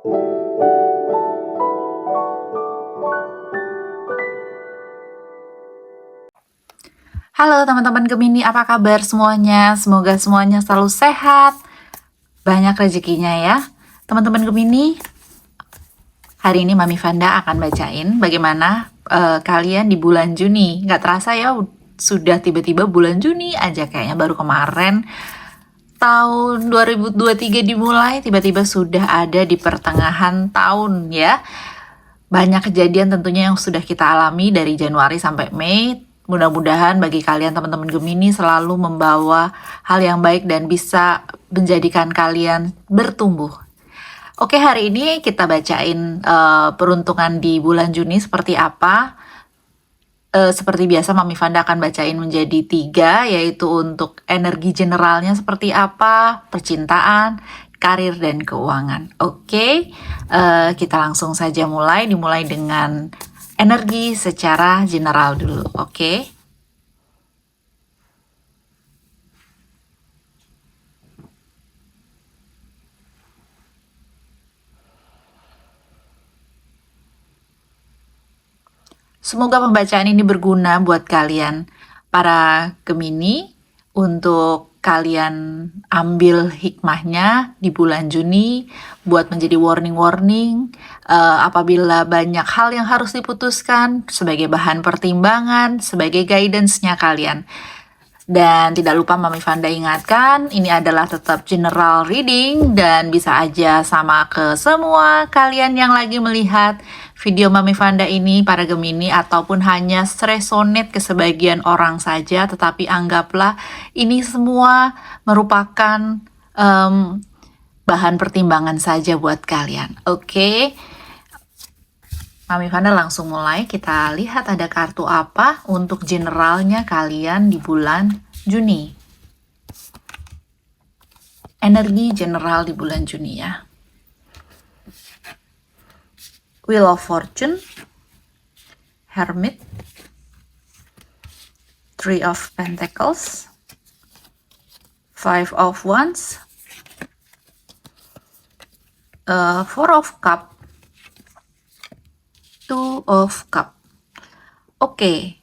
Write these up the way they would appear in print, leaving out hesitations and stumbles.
Halo teman-teman Gemini, apa kabar semuanya? Semoga semuanya selalu sehat, banyak rezekinya ya. Teman-teman Gemini, hari ini Mami Vanda akan bacain bagaimana kalian di bulan Juni. Nggak terasa ya, sudah tiba-tiba bulan Juni aja, kayaknya baru kemarin tahun 2023 dimulai, tiba-tiba sudah ada di pertengahan tahun ya. Banyak kejadian tentunya yang sudah kita alami dari Januari sampai Mei. Mudah-mudahan bagi kalian teman-teman Gemini selalu membawa hal yang baik dan bisa menjadikan kalian bertumbuh. Oke, hari ini kita bacain peruntungan di bulan Juni seperti apa. Seperti biasa Mami Vanda akan bacain menjadi 3, yaitu untuk energi generalnya seperti apa, percintaan, karir, dan keuangan. Oke, kita langsung saja dimulai dengan energi secara general dulu, oke? Semoga pembacaan ini berguna buat kalian, para Gemini, untuk kalian ambil hikmahnya di bulan Juni buat menjadi warning-warning apabila banyak hal yang harus diputuskan sebagai bahan pertimbangan, sebagai guidance-nya kalian. Dan tidak lupa Mami Vanda ingatkan, ini adalah tetap general reading dan bisa aja sama ke semua kalian yang lagi melihat video Mami Vanda ini, para Gemini, ataupun hanya resonate ke sebagian orang saja, tetapi anggaplah ini semua merupakan bahan pertimbangan saja buat kalian. Oke? Mami Vanda langsung mulai, kita lihat ada kartu apa untuk generalnya kalian di bulan Juni. Energi general di bulan Juni ya. Wheel of Fortune, Hermit, Three of Pentacles, Five of Wands, Four of Cup, Two of Cup. Oke.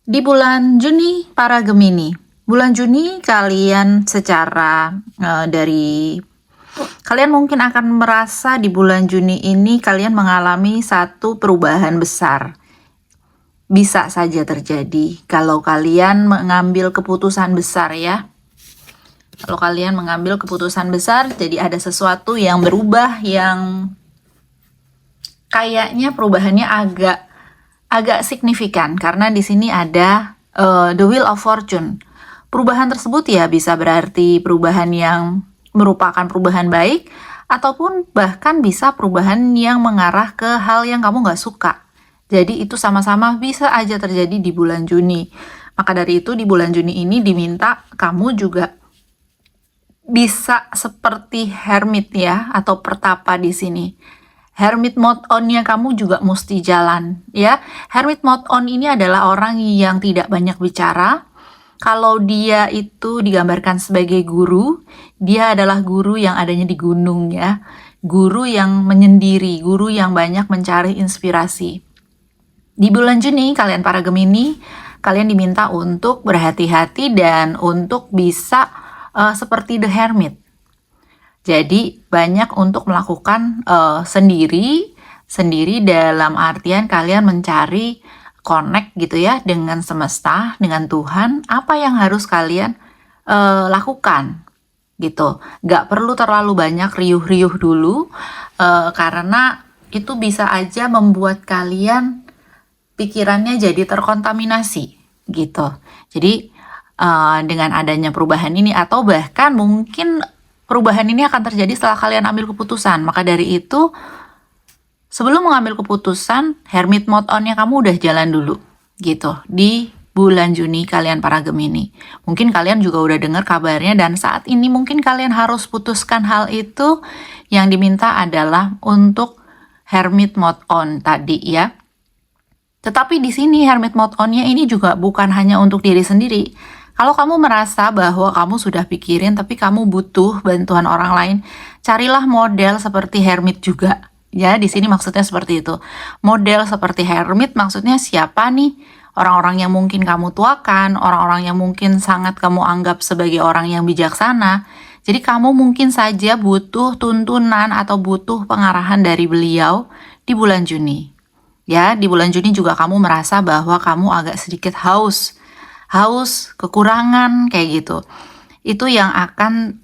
Di bulan Juni, para Gemini. Bulan Juni kalian secara kalian mungkin akan merasa di bulan Juni ini kalian mengalami satu perubahan besar. Bisa saja terjadi kalau kalian mengambil keputusan besar ya. Kalau kalian mengambil keputusan besar, jadi ada sesuatu yang berubah yang kayaknya perubahannya agak signifikan karena di sini ada the Wheel of Fortune. Perubahan tersebut ya bisa berarti perubahan yang merupakan perubahan baik ataupun bahkan bisa perubahan yang mengarah ke hal yang kamu nggak suka. Jadi itu sama-sama bisa aja terjadi di bulan Juni. Maka dari itu di bulan Juni ini diminta kamu juga bisa seperti hermit ya atau pertapa di sini. Hermit mode on-nya kamu juga mesti jalan ya. Hermit mode on ini adalah orang yang tidak banyak bicara. Kalau dia itu digambarkan sebagai guru, dia adalah guru yang adanya di gunung ya. Guru yang menyendiri, guru yang banyak mencari inspirasi. Di bulan Juni kalian para Gemini, kalian diminta untuk berhati-hati dan untuk bisa seperti the hermit. Jadi banyak untuk melakukan sendiri dalam artian kalian mencari connect gitu ya dengan semesta, dengan Tuhan, apa yang harus kalian lakukan gitu. Gak perlu terlalu banyak riuh-riuh dulu karena itu bisa aja membuat kalian pikirannya jadi terkontaminasi gitu. Jadi dengan adanya perubahan ini atau bahkan mungkin perubahan ini akan terjadi setelah kalian ambil keputusan. Maka dari itu, sebelum mengambil keputusan, hermit mode on-nya kamu udah jalan dulu. Gitu. Di bulan Juni kalian para Gemini. Mungkin kalian juga udah dengar kabarnya dan saat ini mungkin kalian harus putuskan hal itu. Yang diminta adalah untuk hermit mode on tadi ya. Tetapi di sini hermit mode on-nya ini juga bukan hanya untuk diri sendiri. Kalau kamu merasa bahwa kamu sudah pikirin tapi kamu butuh bantuan orang lain, carilah model seperti hermit juga. Ya, di sini maksudnya seperti itu. Model seperti hermit maksudnya siapa nih? Orang-orang yang mungkin kamu tuakan, orang-orang yang mungkin sangat kamu anggap sebagai orang yang bijaksana. Jadi kamu mungkin saja butuh tuntunan atau butuh pengarahan dari beliau di bulan Juni. Ya, di bulan Juni juga kamu merasa bahwa kamu agak sedikit haus, kekurangan kayak gitu. Itu yang akan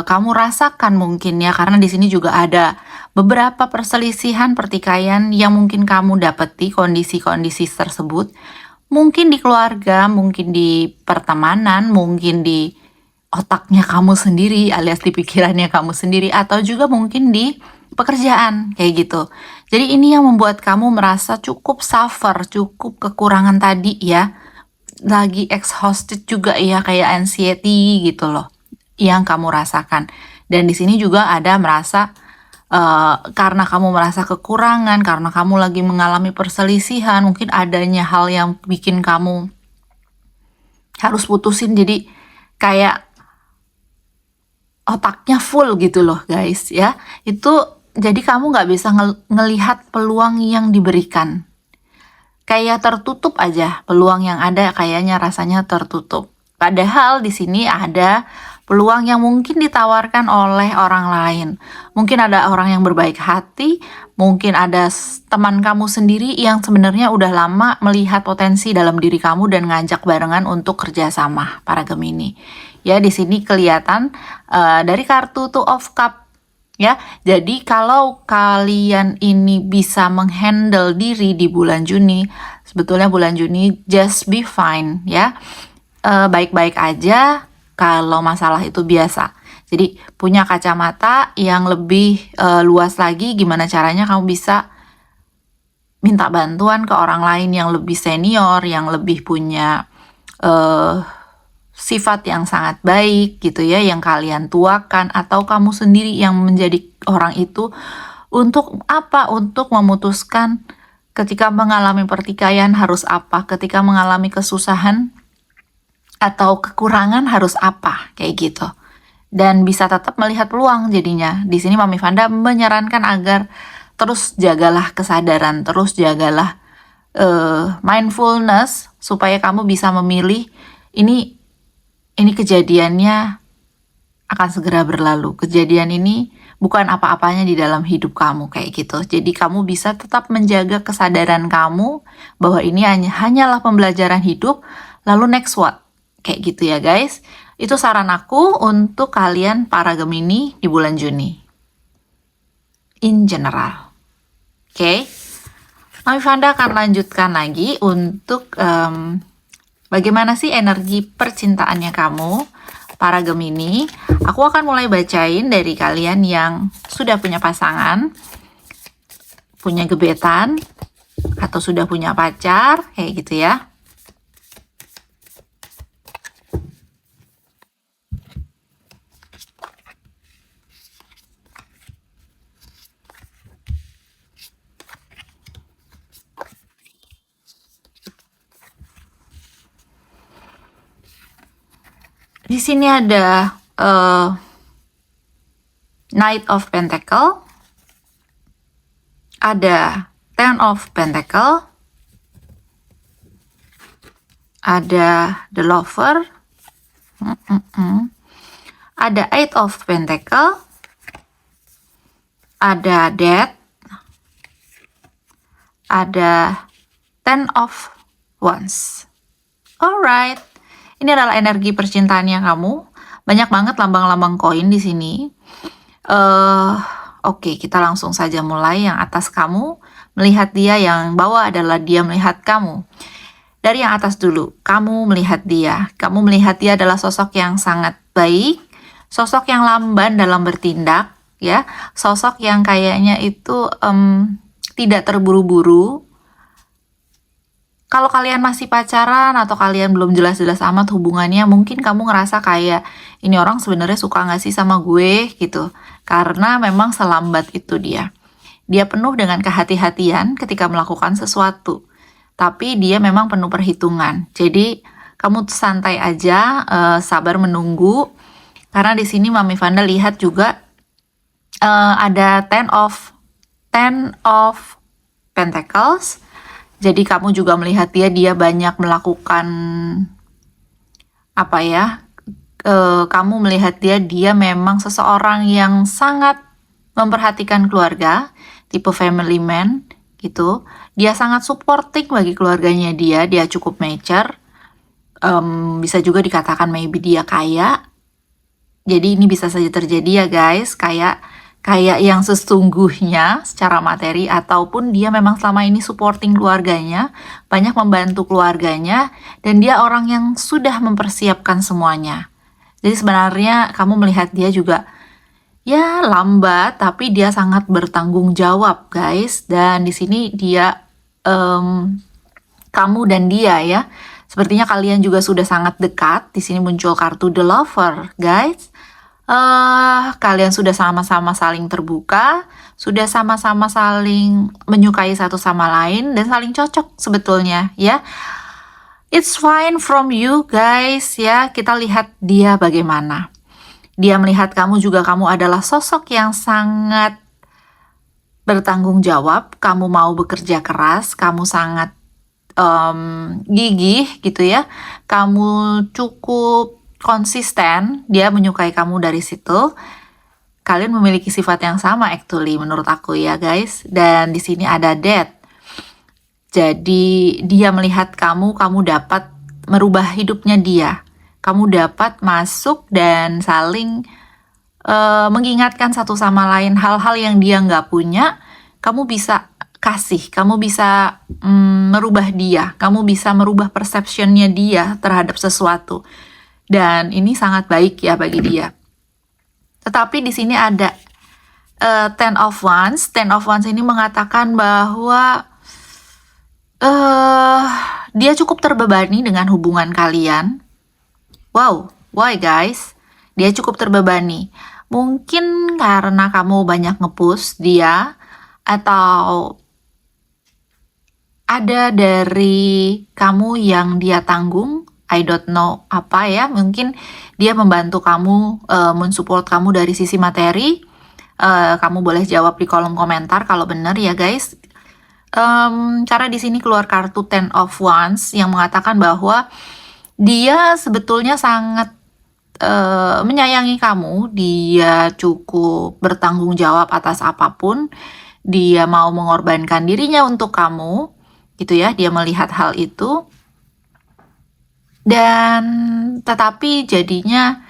kamu rasakan mungkin ya, karena di sini juga ada beberapa perselisihan pertikaian yang mungkin kamu dapati kondisi-kondisi tersebut. Mungkin di keluarga, mungkin di pertemanan, mungkin di otaknya kamu sendiri alias di pikirannya kamu sendiri, atau juga mungkin di pekerjaan kayak gitu. Jadi ini yang membuat kamu merasa cukup suffer, cukup kekurangan tadi ya. Lagi exhausted juga ya, kayak anxiety gitu loh yang kamu rasakan. Dan di sini juga ada merasa karena kamu merasa kekurangan, karena kamu lagi mengalami perselisihan, mungkin adanya hal yang bikin kamu harus putusin, jadi kayak otaknya full gitu loh guys ya. Itu jadi kamu nggak bisa ngelihat peluang yang diberikan. Kayak tertutup aja, peluang yang ada kayaknya rasanya tertutup. Padahal di sini ada peluang yang mungkin ditawarkan oleh orang lain. Mungkin ada orang yang berbaik hati, mungkin ada teman kamu sendiri yang sebenarnya udah lama melihat potensi dalam diri kamu dan ngajak barengan untuk kerjasama para Gemini. Ya, di sini kelihatan dari kartu Two of Cup. Ya, jadi kalau kalian ini bisa menghandle diri di bulan Juni, sebetulnya bulan Juni just be fine ya. Baik-baik aja kalau masalah itu biasa. Jadi punya kacamata yang lebih luas lagi, gimana caranya kamu bisa minta bantuan ke orang lain yang lebih senior, yang lebih punya sifat yang sangat baik gitu ya, yang kalian tuakan, atau kamu sendiri yang menjadi orang itu. Untuk apa? Untuk memutuskan ketika mengalami pertikaian harus apa, ketika mengalami kesusahan atau kekurangan harus apa, kayak gitu. Dan bisa tetap melihat peluang jadinya. Di sini Mami Vanda menyarankan agar terus jagalah kesadaran, terus jagalah mindfulness supaya kamu bisa memilih ini kejadiannya akan segera berlalu. Kejadian ini bukan apa-apanya di dalam hidup kamu kayak gitu. Jadi kamu bisa tetap menjaga kesadaran kamu bahwa ini hanyalah pembelajaran hidup. Lalu next what? Kayak gitu ya guys. Itu saran aku untuk kalian para Gemini di bulan Juni. In general. Oke. Mami Vanda akan lanjutkan lagi untuk bagaimana sih energi percintaannya kamu para Gemini. Aku akan mulai bacain dari kalian yang sudah punya pasangan, punya gebetan, atau sudah punya pacar, kayak gitu ya. Di sini ada Knight of Pentacle, ada Ten of Pentacle, ada The Lover, ada Eight of Pentacle, ada Death, ada Ten of Wands. Alright. Ini adalah energi percintaannya kamu. Banyak banget lambang-lambang koin di sini. Oke, kita langsung saja mulai. Yang atas kamu melihat dia, yang bawah adalah dia melihat kamu. Dari yang atas dulu, kamu melihat dia. Kamu melihat dia adalah sosok yang sangat baik, sosok yang lamban dalam bertindak, ya. Sosok yang kayaknya itu tidak terburu-buru. Kalau kalian masih pacaran atau kalian belum jelas-jelas amat hubungannya, mungkin kamu ngerasa kayak ini orang sebenarnya suka nggak sih sama gue gitu. Karena memang selambat itu dia. Dia penuh dengan kehati-hatian ketika melakukan sesuatu. Tapi dia memang penuh perhitungan. Jadi Kamu tuh santai aja, sabar menunggu. Karena di sini Mami Vanda lihat juga ada Ten of Pentacles. Jadi kamu juga melihat dia banyak melakukan apa ya? Kamu melihat dia memang seseorang yang sangat memperhatikan keluarga, tipe family man gitu. Dia sangat supporting bagi keluarganya dia cukup mature. Bisa juga dikatakan maybe dia kaya. Jadi ini bisa saja terjadi ya guys, kayak yang sesungguhnya secara materi, ataupun dia memang selama ini supporting keluarganya, banyak membantu keluarganya, dan dia orang yang sudah mempersiapkan semuanya. Jadi sebenarnya kamu melihat dia juga ya lambat, tapi dia sangat bertanggung jawab guys. Dan di sini dia kamu dan dia ya, sepertinya kalian juga sudah sangat dekat. Di sini muncul kartu The Lover guys. Kalian sudah sama-sama saling terbuka, sudah sama-sama saling menyukai satu sama lain, dan saling cocok sebetulnya ya. It's fine from you guys ya. Kita lihat dia bagaimana. Dia melihat kamu juga, kamu adalah sosok yang sangat bertanggung jawab. Kamu mau bekerja keras, kamu sangat gigih gitu ya. Kamu cukup konsisten, dia menyukai kamu dari situ. Kalian memiliki sifat yang sama actually menurut aku ya guys. Dan di sini ada Death. Jadi dia melihat kamu dapat merubah hidupnya dia. Kamu dapat masuk dan saling mengingatkan satu sama lain hal-hal yang dia nggak punya. Kamu bisa kasih, kamu bisa merubah dia, kamu bisa merubah perceptionnya dia terhadap sesuatu. Dan ini sangat baik ya bagi dia. Tetapi di sini ada Ten of Wands. Ten of Wands ini mengatakan bahwa dia cukup terbebani dengan hubungan kalian. Wow, why guys? Dia cukup terbebani. Mungkin karena kamu banyak nge-push dia, atau ada dari kamu yang dia tanggung. I don't know apa ya, mungkin dia membantu kamu, mensupport kamu dari sisi materi. Kamu boleh jawab di kolom komentar kalau benar ya guys. Karena di sini keluar kartu Ten of Wands yang mengatakan bahwa dia sebetulnya sangat menyayangi kamu. Dia cukup bertanggung jawab atas apapun. Dia mau mengorbankan dirinya untuk kamu, gitu ya. Dia melihat hal itu. Dan tetapi jadinya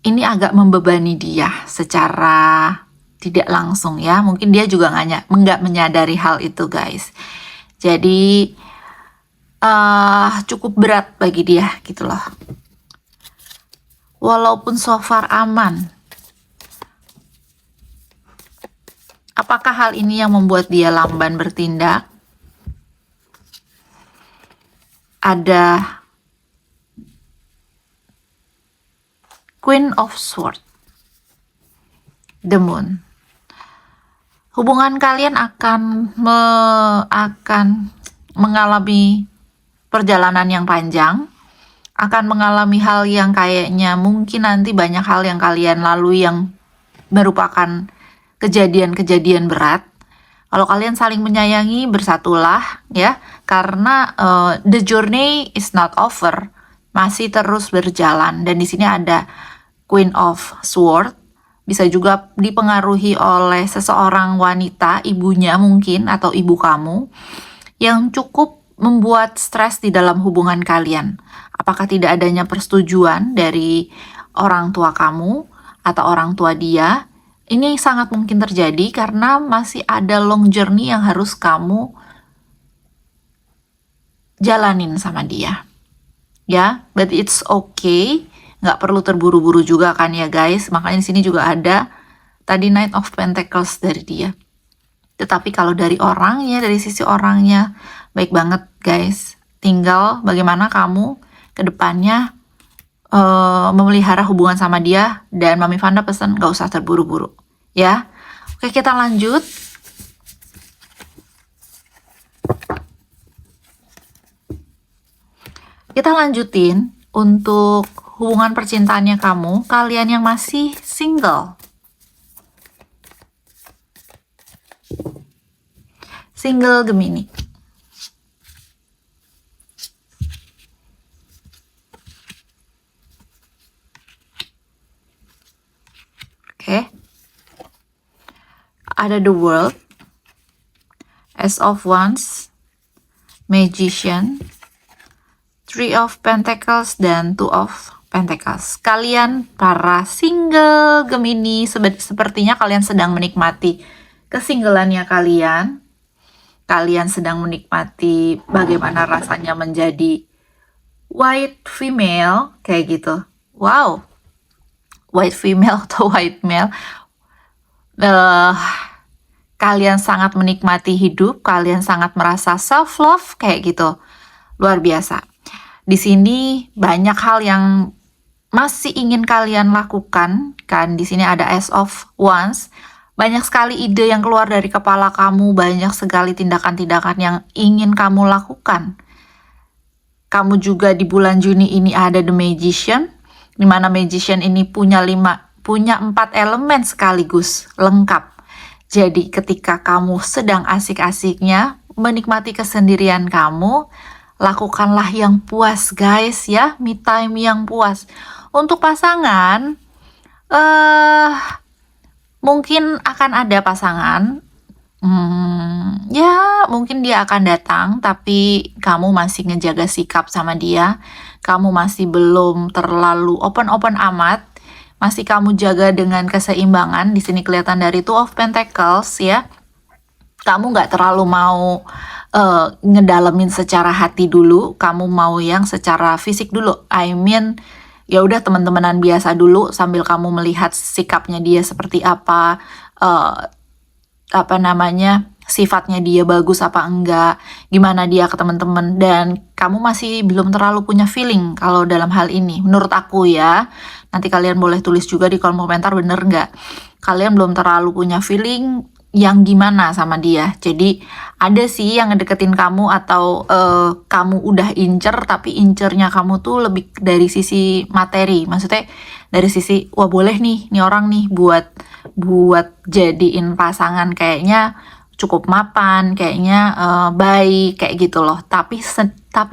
ini agak membebani dia secara tidak langsung ya. Mungkin dia juga nggak menyadari hal itu guys. Jadi cukup berat bagi dia gitu loh. Walaupun so far aman. Apakah hal ini yang membuat dia lamban bertindak? Ada Queen of Swords, The Moon. Hubungan kalian akan mengalami perjalanan yang panjang, akan mengalami hal yang kayaknya mungkin nanti banyak hal yang kalian lalui yang merupakan kejadian-kejadian berat. Kalau kalian saling menyayangi, bersatulah ya, karena the journey is not over, masih terus berjalan. Dan di sini ada Queen of Swords, bisa juga dipengaruhi oleh seseorang wanita, ibunya mungkin, atau ibu kamu, yang cukup membuat stres di dalam hubungan kalian. Apakah tidak adanya persetujuan dari orang tua kamu atau orang tua dia? Ini sangat mungkin terjadi karena masih ada long journey yang harus kamu jalanin sama dia. Ya, but it's okay. Nggak perlu terburu-buru juga kan ya guys. Makanya di sini juga ada tadi Knight of Pentacles dari dia. Tetapi kalau dari orangnya, dari sisi orangnya, baik banget guys. Tinggal bagaimana kamu ke depannya memelihara hubungan sama dia. Dan Mami Vanda pesan gak usah terburu-buru ya. Oke, kita lanjut. Kita lanjutin untuk hubungan percintaannya kamu, kalian yang masih single. Single Gemini. Oke. Ada the World, Ace of Wands, Magician, Three of Pentacles, dan Two of Pentacles. Kalian para single Gemini, sepertinya kalian sedang menikmati kesinggelannya kalian. Kalian sedang menikmati bagaimana rasanya menjadi white female, kayak gitu. Wow, white female atau white male. Kalian sangat menikmati hidup, kalian sangat merasa self love, kayak gitu. Luar biasa. Di sini banyak hal yang masih ingin kalian lakukan, kan? Di sini ada Ace of Wands. Banyak sekali ide yang keluar dari kepala kamu, banyak sekali tindakan-tindakan yang ingin kamu lakukan. Kamu juga di bulan Juni ini ada The Magician, di mana Magician ini punya 4 elemen sekaligus, lengkap. Jadi ketika kamu sedang asik-asiknya menikmati kesendirian kamu, lakukanlah yang puas guys ya, me time yang puas. Untuk pasangan, mungkin akan ada pasangan, ya mungkin dia akan datang, tapi kamu masih ngejaga sikap sama dia, kamu masih belum terlalu open-open amat, masih kamu jaga dengan keseimbangan. Di sini kelihatan dari Two of Pentacles ya, kamu nggak terlalu mau ngedalemin secara hati dulu, kamu mau yang secara fisik dulu. I mean, ya udah teman-temanan biasa dulu sambil kamu melihat sikapnya dia seperti apa, sifatnya dia bagus apa enggak, gimana dia ke teman-teman, dan kamu masih belum terlalu punya feeling kalau dalam hal ini, menurut aku ya. Nanti kalian boleh tulis juga di kolom komentar bener nggak, kalian belum terlalu punya feeling yang gimana sama dia. Jadi ada sih yang ngedeketin kamu, atau kamu udah incer, tapi incernya kamu tuh lebih dari sisi materi, maksudnya dari sisi wah boleh nih orang nih buat jadiin pasangan, kayaknya cukup mapan, kayaknya baik, kayak gitu loh. Tapi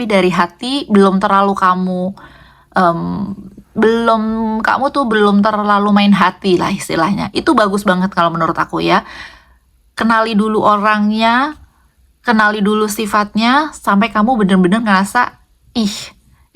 dari hati belum terlalu kamu tuh belum terlalu main hati lah istilahnya. Itu bagus banget kalau menurut aku ya. Kenali dulu orangnya, kenali dulu sifatnya, sampai kamu bener-bener ngerasa, ih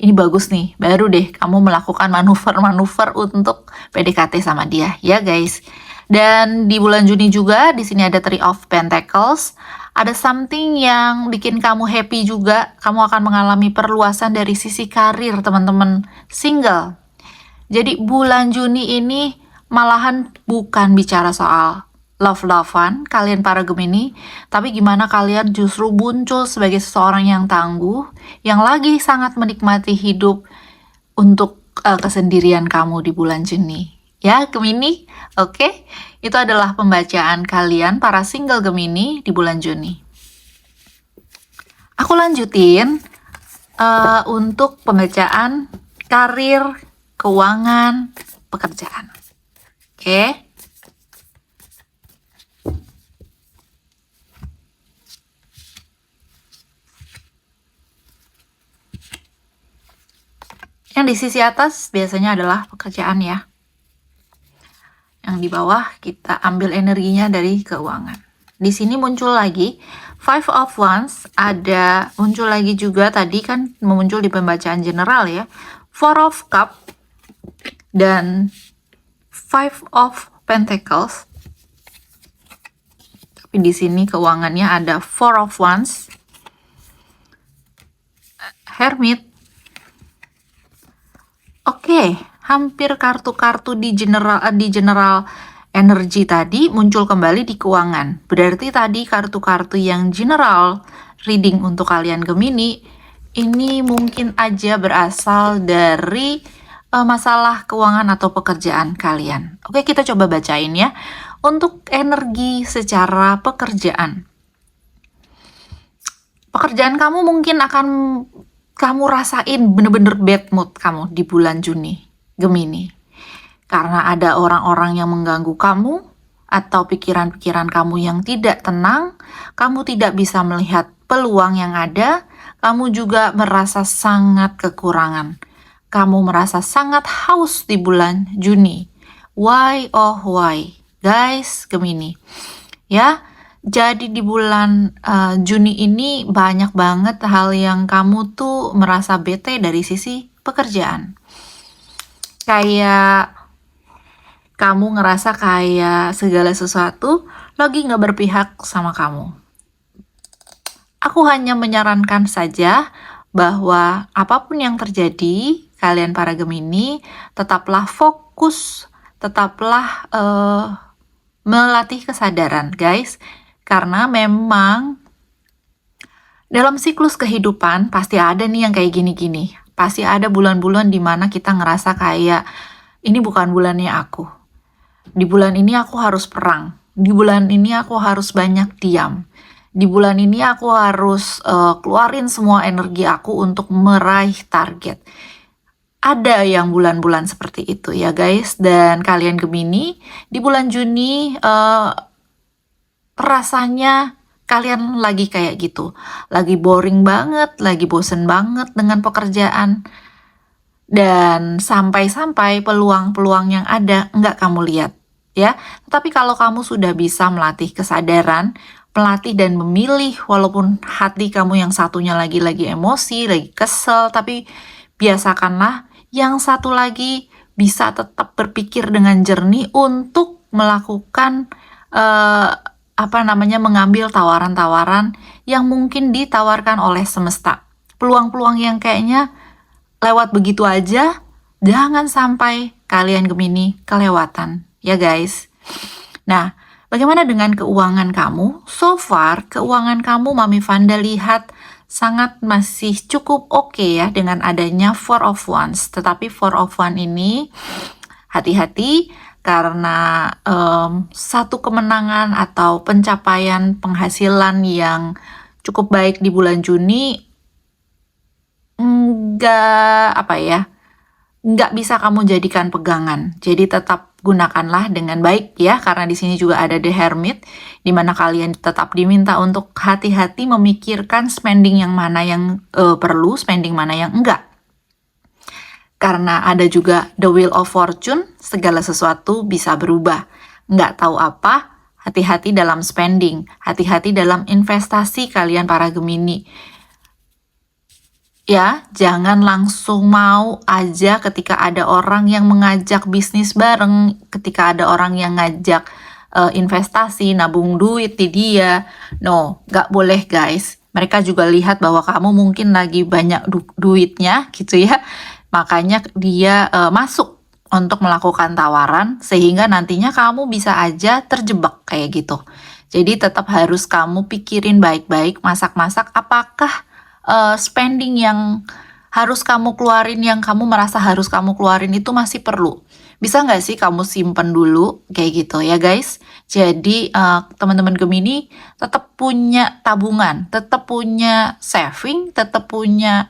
ini bagus nih, baru deh kamu melakukan manuver-manuver untuk PDKT sama dia ya guys. Dan di bulan Juni juga di sini ada Three of Pentacles, ada something yang bikin kamu happy juga. Kamu akan mengalami perluasan dari sisi karir teman-teman single. Jadi bulan Juni ini malahan bukan bicara soal love-lovean kalian para Gemini, tapi gimana kalian justru muncul sebagai seseorang yang tangguh, yang lagi sangat menikmati hidup untuk kesendirian kamu di bulan Juni. Ya Gemini, oke? Itu adalah pembacaan kalian para single Gemini di bulan Juni. Aku lanjutin untuk pembacaan karir, keuangan, pekerjaan. Oke? Yang di sisi atas biasanya adalah pekerjaan ya. Yang di bawah kita ambil energinya dari keuangan. Di sini muncul lagi Five of Wands, ada muncul lagi juga tadi kan muncul di pembacaan general ya. Four of Cup dan Five of Pentacles. Tapi di sini keuangannya ada Four of Wands, Hermit. Oke, hampir kartu-kartu di general energi tadi muncul kembali di keuangan. Berarti tadi kartu-kartu yang general reading untuk kalian Gemini ini mungkin aja berasal dari masalah keuangan atau pekerjaan kalian. Oke, kita coba bacain ya. Untuk energi secara pekerjaan. Pekerjaan kamu mungkin akan kamu rasain bener-bener bad mood kamu di bulan Juni, Gemini. Karena ada orang-orang yang mengganggu kamu, atau pikiran-pikiran kamu yang tidak tenang, kamu tidak bisa melihat peluang yang ada, kamu juga merasa sangat kekurangan. Kamu merasa sangat haus di bulan Juni. Why, oh why? Guys, Gemini. Ya, jadi di bulan Juni ini banyak banget hal yang kamu tuh merasa bete dari sisi pekerjaan. Kayak kamu ngerasa kayak segala sesuatu lagi nggak berpihak sama kamu. Aku hanya menyarankan saja bahwa apapun yang terjadi, kalian para Gemini, tetaplah fokus, tetaplah melatih kesadaran, guys. Karena memang dalam siklus kehidupan pasti ada nih yang kayak gini-gini. Pasti ada bulan-bulan dimana kita ngerasa kayak ini bukan bulannya aku. Di bulan ini aku harus perang. Di bulan ini aku harus banyak diam. Di bulan ini aku harus keluarin semua energi aku untuk meraih target. Ada yang bulan-bulan seperti itu ya guys. Dan kalian Gemini, di bulan Juni rasanya kalian lagi kayak gitu. Lagi boring banget, lagi bosen banget dengan pekerjaan. Dan sampai-sampai peluang-peluang yang ada nggak kamu lihat, ya. Tapi kalau kamu sudah bisa melatih kesadaran, melatih dan memilih, walaupun hati kamu yang satunya lagi emosi, lagi kesel, tapi biasakanlah yang satu lagi bisa tetap berpikir dengan jernih untuk melakukan mengambil tawaran-tawaran yang mungkin ditawarkan oleh semesta. Peluang-peluang yang kayaknya lewat begitu aja, jangan sampai kalian Gemini kelewatan, ya guys. Nah, bagaimana dengan keuangan kamu? So far, keuangan kamu Mami Vanda lihat sangat masih cukup oke ya dengan adanya Four of Wands. Tetapi Four of Wands ini hati-hati karena satu kemenangan atau pencapaian penghasilan yang cukup baik di bulan Juni nggak bisa kamu jadikan pegangan. Jadi tetap gunakanlah dengan baik ya, karena di sini juga ada The Hermit, di mana kalian tetap diminta untuk hati-hati memikirkan spending yang mana yang perlu, spending mana yang enggak. Karena ada juga The Wheel of Fortune, segala sesuatu bisa berubah. Nggak tahu apa, hati-hati dalam spending, hati-hati dalam investasi kalian para Gemini. Ya, jangan langsung mau aja ketika ada orang yang mengajak bisnis bareng, ketika ada orang yang ngajak investasi, nabung duit di dia. No, nggak boleh guys. Mereka juga lihat bahwa kamu mungkin lagi banyak duitnya gitu ya. Makanya dia masuk untuk melakukan tawaran, sehingga nantinya kamu bisa aja terjebak kayak gitu. Jadi tetap harus kamu pikirin baik-baik, masak-masak apakah spending yang harus kamu keluarin, yang kamu merasa harus kamu keluarin itu masih perlu. Bisa nggak sih kamu simpen dulu, kayak gitu ya guys. Jadi teman-teman Gemini tetap punya tabungan, tetap punya saving, tetap punya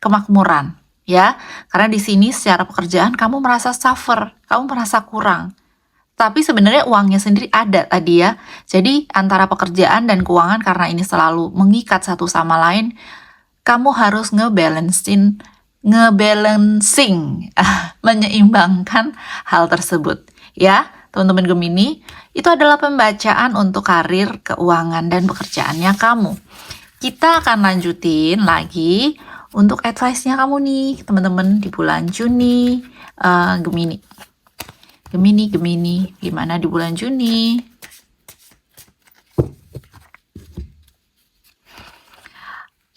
kemakmuran ya. Karena di sini secara pekerjaan kamu merasa suffer, kamu merasa kurang. Tapi sebenarnya uangnya sendiri ada tadi ya. Jadi antara pekerjaan dan keuangan, karena ini selalu mengikat satu sama lain, kamu harus ngebalancing, menyeimbangkan hal tersebut. Ya, teman-teman Gemini, itu adalah pembacaan untuk karir, keuangan, dan pekerjaannya kamu. Kita akan lanjutin lagi untuk advice-nya kamu nih, teman-teman, di bulan Juni, Gemini. Gemini, gimana di bulan Juni?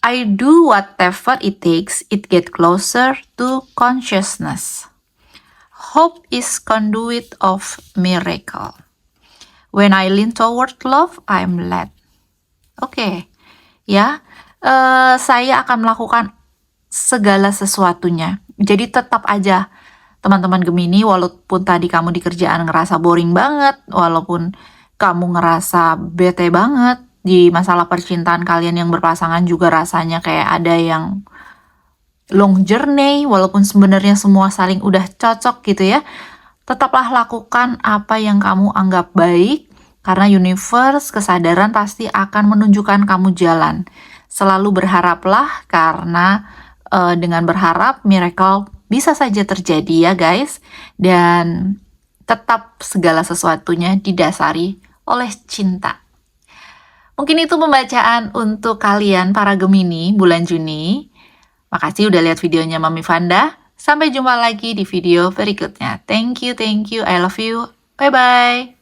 I do whatever it takes, it get closer to consciousness. Hope is conduit of miracle. When I lean toward love, I'm led. Oke, ya, saya akan melakukan segala sesuatunya. Jadi tetap aja, teman-teman Gemini, walaupun tadi kamu di kerjaan ngerasa boring banget, walaupun kamu ngerasa bete banget, di masalah percintaan kalian yang berpasangan juga rasanya kayak ada yang long journey, walaupun sebenarnya semua saling udah cocok gitu ya, tetaplah lakukan apa yang kamu anggap baik, karena universe, kesadaran pasti akan menunjukkan kamu jalan. Selalu berharaplah, karena dengan berharap miracle bisa saja terjadi ya guys. Dan tetap segala sesuatunya didasari oleh cinta. Mungkin itu pembacaan untuk kalian para Gemini bulan Juni. Makasih udah lihat videonya Mami Vanda. Sampai jumpa lagi di video berikutnya. Thank you, I love you. Bye-bye.